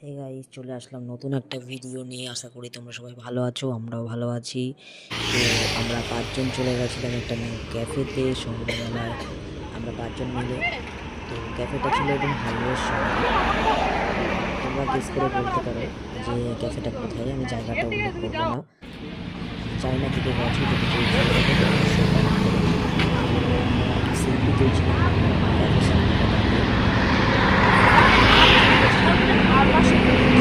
Hey guys, চলে আসলাম নতুন একটা ভিডিও নিয়ে। আশা করি তোমরা সবাই ভালো আছো, আমরাও ভালো আছি। তো আমরা 5 জন চলে গেছিলাম একটা নিউ ক্যাফেতে সন্ধ্যেবেলায়, আমরা 5 জন মিলে। তো ক্যাফেটা ছিল একদম হাইওয়ের সামনে। তোমরা গেস করে বলতে পারো যে ক্যাফেটা কোথায়। আমি জায়গাটা উল্লেখ করবো না। জানি না কে কে গেছো, যদি কেউ চিনে থাকো তো অবশ্যই কমেন্ট করো। তো আমরা সেলফি তুলছিলাম ক্যাফের সামনেটা দাঁড়িয়ে। চলে গেছিলাম বসার জন্য,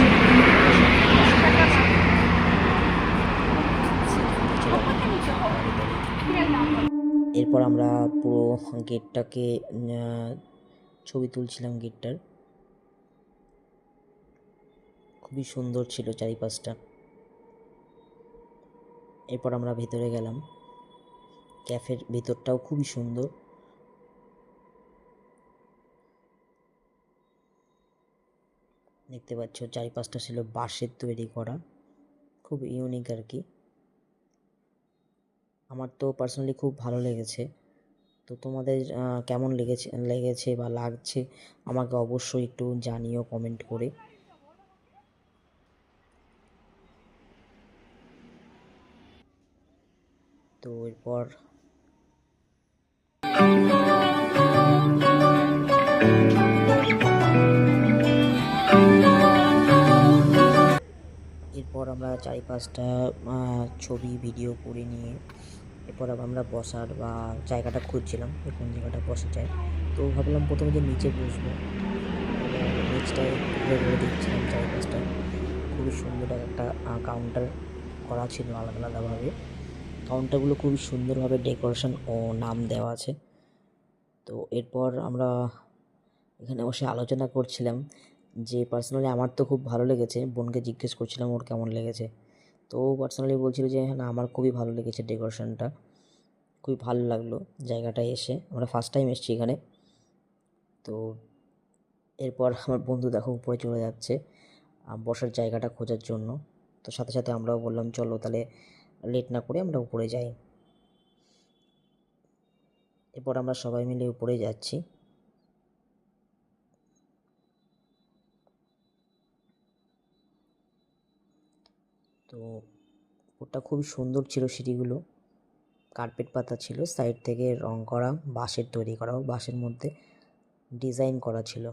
সেলফি নিচ্ছিলাম দাঁড়িয়ে। এরপর আমরা পুরো গেটটাকে ছবি তুলছিলাম। গেটটার খুবই সুন্দর ছিল চারিপাশটা। এরপর আমরা ভেতরে গেলাম। ক্যাফের ভেতরটাও খুবই সুন্দর। দেখতে পাচ্ছ চারিপাশটা ছিল বাঁশের তৈরি করা, খুব ইউনিক আর কি। আমার তো পার্সোনালি খুব ভালো লেগেছে। তো তোমাদের কেমন লেগেছে বা লাগছে আমাকে অবশ্যই একটু জানিও কমেন্ট করে। তো এরপর আমরা চারিপাশটা ছবি ভিডিও করে নিয়ে এরপর আমরা বসার বা জায়গাটা খুঁজছিলাম, কোন জায়গাটা বসা যায়। তো ভাবলাম প্রথমে যে নিচে বসবো, নিচটায় ঘুরে ঘুরে দেখছিলাম চারিপাশটা। খুবই সুন্দর একটা কাউন্টার করা ছিল আলাদা আলাদাভাবে। কাউন্টারগুলো খুবই সুন্দরভাবে ডেকোরেশন ও নাম দেওয়া আছে। তো এরপর আমরা এখানে বসে আলোচনা করছিলাম যে পার্সোনালি আমার তো খুব ভালো লেগেছে। বোনকে জিজ্ঞেস করছিলাম ওর কেমন লেগেছে। তো ও পার্সোনালি বলছিল যে হ্যাঁ, আমার খুবই ভালো লেগেছে ডেকোরেশনটা, খুবই ভালো লাগলো জায়গাটায় এসে। আমরা ফার্স্ট টাইম এসেছি এখানে। তো এরপর আমার বন্ধু দেখো উপরে চলে যাচ্ছে বসার জায়গাটা খোঁজার জন্য। তো সাথে সাথে আমরাও বললাম চলো তাহলে লেট না করে আমরা উপরে যাই। এরপর আমরা সবাই মিলে উপরে যাচ্ছি। তো ওটা খুবই সুন্দর ছিল, সিঁড়িগুলো কার্পেট পাতা ছিল, সাইড থেকে রং করা, বাঁশের তৈরি করা, বাঁশের মধ্যে ডিজাইন করা ছিল।